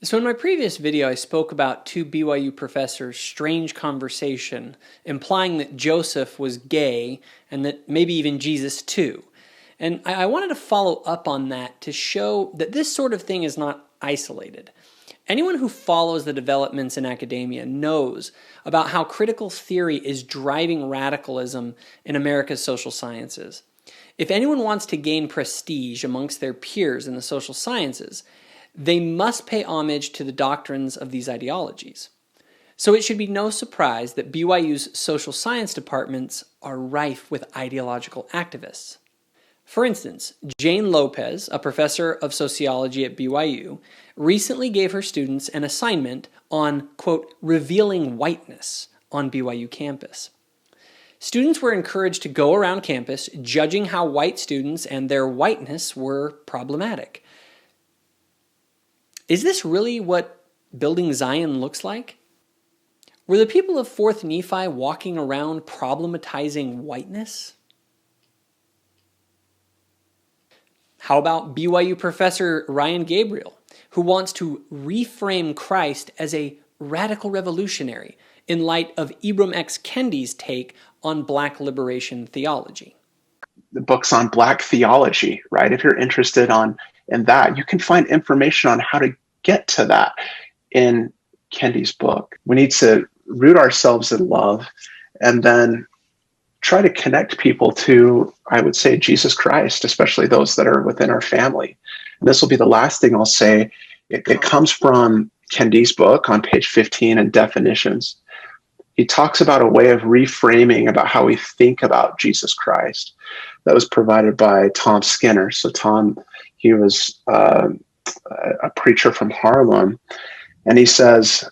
So in my previous video, I spoke about two BYU professors' strange conversation, implying that Joseph was gay and that maybe even Jesus too. And I wanted to follow up on that to show that this sort of thing is not isolated. Anyone who follows the developments in academia knows about how critical theory is driving radicalism in America's social sciences. If anyone wants to gain prestige amongst their peers in the social sciences, they must pay homage to the doctrines of these ideologies. So it should be no surprise that BYU's social science departments are rife with ideological activists. For instance, Jane Lopez, a professor of sociology at BYU, recently gave her students an assignment on, quote, revealing whiteness on BYU campus. Students were encouraged to go around campus judging how white students and their whiteness were problematic. Is this really what building Zion looks like? Were the people of 4th Nephi walking around problematizing whiteness? How about BYU professor Ryan Gabriel, who wants to reframe Christ as a radical revolutionary in light of Ibram X. Kendi's take on black liberation theology? The books on black theology, right? If you're interested in that, you can find information on how to get to that in Kendi's book. We need to root ourselves in love and then try to connect people to, I would say, Jesus Christ, especially those that are within our family. And this will be the last thing I'll say. It comes from Kendi's book on page 15 in definitions. He talks about a way of reframing about how we think about Jesus Christ that was provided by Tom Skinner. So Tom, he was a preacher from Harlem, and he says,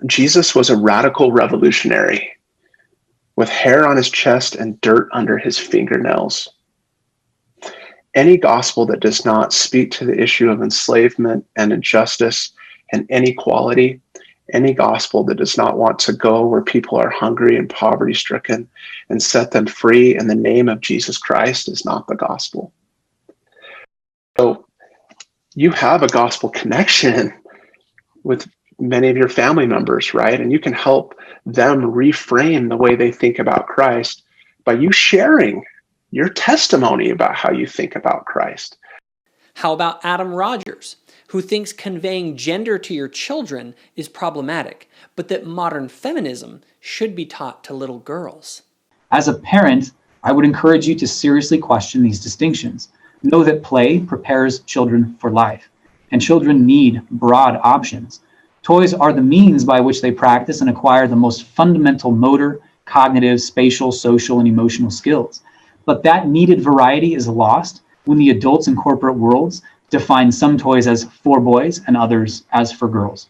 Jesus was a radical revolutionary with hair on his chest and dirt under his fingernails. Any gospel that does not speak to the issue of enslavement and injustice and inequality, any gospel that does not want to go where people are hungry and poverty-stricken and set them free in the name of Jesus Christ is not the gospel. So you have a gospel connection with many of your family members, right? And you can help them reframe the way they think about Christ by you sharing your testimony about how you think about Christ. How about Adam Rogers, who thinks conveying gender to your children is problematic, but that modern feminism should be taught to little girls? As a parent, I would encourage you to seriously question these distinctions. Know that play prepares children for life, and children need broad options. Toys are the means by which they practice and acquire the most fundamental motor, cognitive, spatial, social, and emotional skills. But that needed variety is lost when the adults in corporate worlds define some toys as for boys and others as for girls.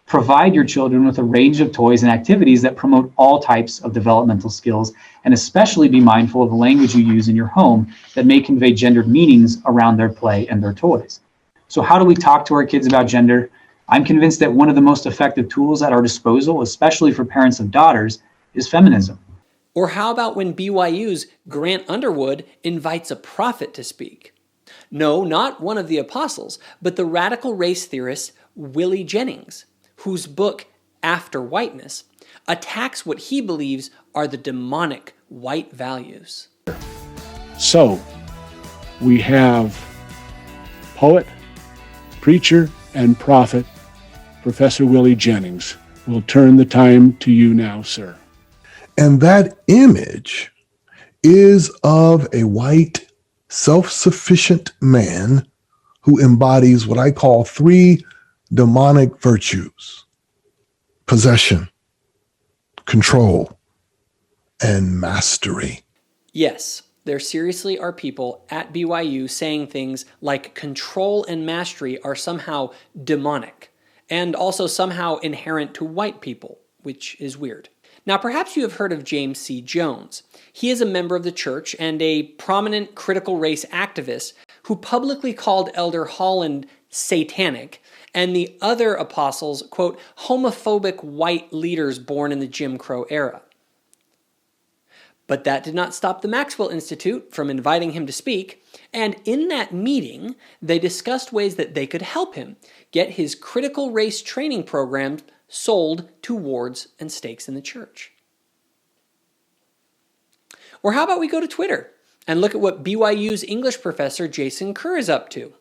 Provide your children with a range of toys and activities that promote all types of developmental skills, and especially be mindful of the language you use in your home that may convey gendered meanings around their play and their toys. So how do we talk to our kids about gender? I'm convinced that one of the most effective tools at our disposal, especially for parents of daughters, is feminism. Or how about when BYU's Grant Underwood invites a prophet to speak? No, not one of the apostles, but the radical race theorist Willie Jennings, whose book, After Whiteness, attacks what he believes are the demonic white values. So, we have poet, preacher, and prophet, Professor Willie Jennings. We'll turn the time to you now, sir. And that image is of a white, self-sufficient man who embodies what I call 3 demonic virtues: possession, control, and mastery. Yes, there seriously are people at BYU saying things like control and mastery are somehow demonic, and also somehow inherent to white people, which is weird. Now, perhaps you have heard of James C. Jones. He is a member of the church and a prominent critical race activist who publicly called Elder Holland satanic and the other apostles, quote, homophobic white leaders born in the Jim Crow era. But that did not stop the Maxwell Institute from inviting him to speak, and in that meeting, they discussed ways that they could help him get his critical race training programs sold to wards and stakes in the church. Or how about we go to Twitter and look at what BYU's English professor Jason Kerr is up to?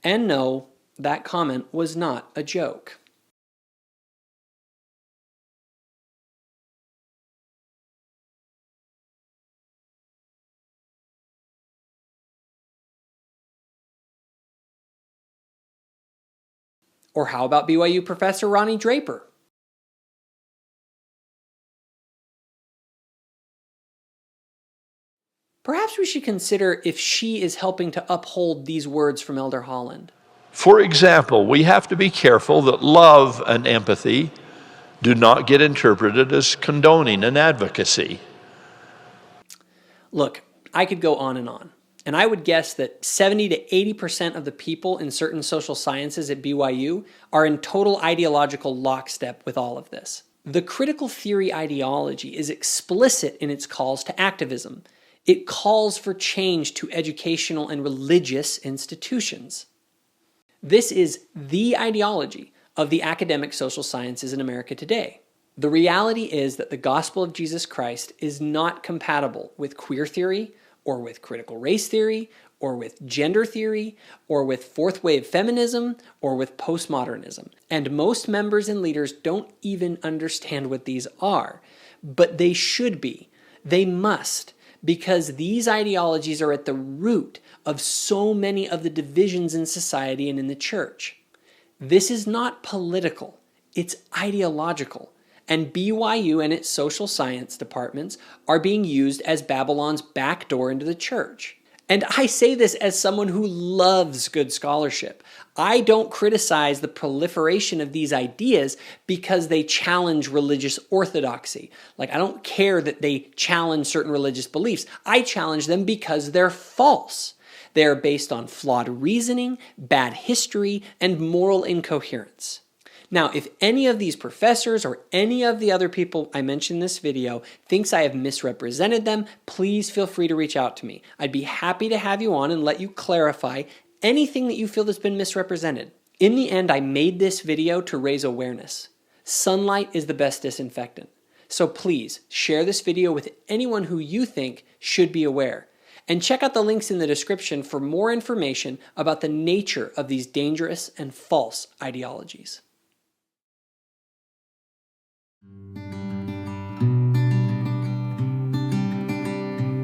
And no, that comment was not a joke. Or how about BYU professor Ronnie Draper? Perhaps we should consider if she is helping to uphold these words from Elder Holland. For example, we have to be careful that love and empathy do not get interpreted as condoning and advocacy. Look, I could go on, and I would guess that 70 to 80% of the people in certain social sciences at BYU are in total ideological lockstep with all of this. The critical theory ideology is explicit in its calls to activism. It calls for change to educational and religious institutions. This is the ideology of the academic social sciences in America today. The reality is that the gospel of Jesus Christ is not compatible with queer theory, or with critical race theory, or with gender theory, or with fourth wave feminism, or with postmodernism. And most members and leaders don't even understand what these are. But they should be. They must. Because these ideologies are at the root of so many of the divisions in society and in the church. This is not political, it's ideological. And BYU and its social science departments are being used as Babylon's backdoor into the church. And I say this as someone who loves good scholarship. I don't criticize the proliferation of these ideas because they challenge religious orthodoxy. Like, I don't care that they challenge certain religious beliefs. I challenge them because they're false. They are based on flawed reasoning, bad history, and moral incoherence. Now, if any of these professors or any of the other people I mentioned in this video thinks I have misrepresented them, please feel free to reach out to me. I'd be happy to have you on and let you clarify anything that you feel that's been misrepresented. In the end, I made this video to raise awareness. Sunlight is the best disinfectant. So please share this video with anyone who you think should be aware. And check out the links in the description for more information about the nature of these dangerous and false ideologies.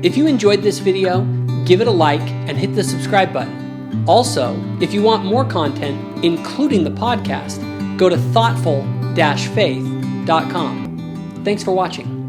If you enjoyed this video, give it a like and hit the subscribe button. Also, if you want more content, including the podcast, go to thoughtful-faith.com. Thanks for watching.